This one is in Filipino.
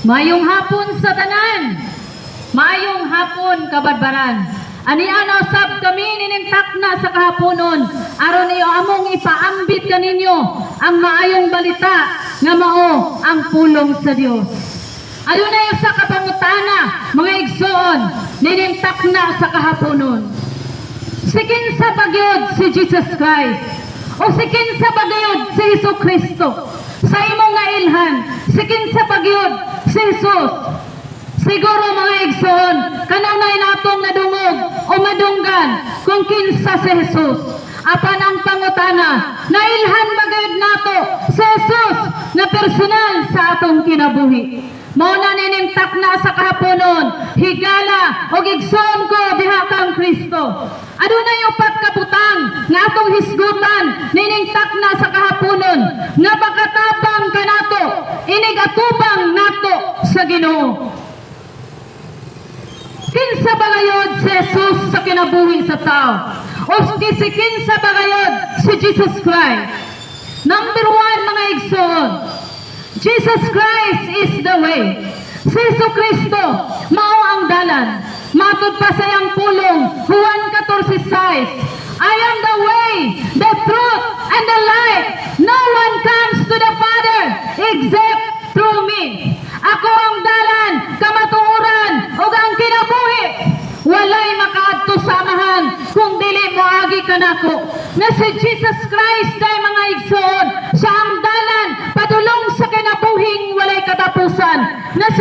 Mayong hapon sa tanan. Mayong hapon kabadbaran. Ani ano sab kami ninimtak na sa kahaponon aron niyo among ipaambit kaninyo ang maayong balita nga mao ang pulong sa Dios. Adunay usa ka pangutana mga igsoon ninimtak na sa kahaponon. Sikin sa bagyod si Jesus Christ o sikin sa bagyod si Jesucristo. Sa imong nga ilhan, sikin sa bagyod si Jesus. Siguro mga igsoon, kanunay natong nadungog o madunggan kung kinsa si Jesus. Apan ang pangutana, nailhan magayod nato si Jesus na personal sa atong kinabuhi. Mao na ninimtak na sa kahaponon, higala o igsoon ko diha kang Kristo. Adunay upat ka butang nga atong hisgutan ninimtak na sa kahaponon, nga pagkatabang kanato, inig atubang nato sa Ginoo. Kinsa bagayod si Jesus sa kinabuhi sa tao? O kinsa bagayod si Jesus Christ? Number one, mga igsoon, Jesus Christ is the way. Si Jesucristo mao ang dalan. Matod pa sa iyang pulong, Juan 14:6, I am the way, the truth, and the life. No one comes to the Father except through me. Ako ang dalan, kamatuoran, ug ang kinabuhi. Walay makaadto sa amahan kung dili moagi kanako. Na si Jesus Christ ay mga igsoon, siya ang dalan padulong sa kinabuhing walay katapusan. Na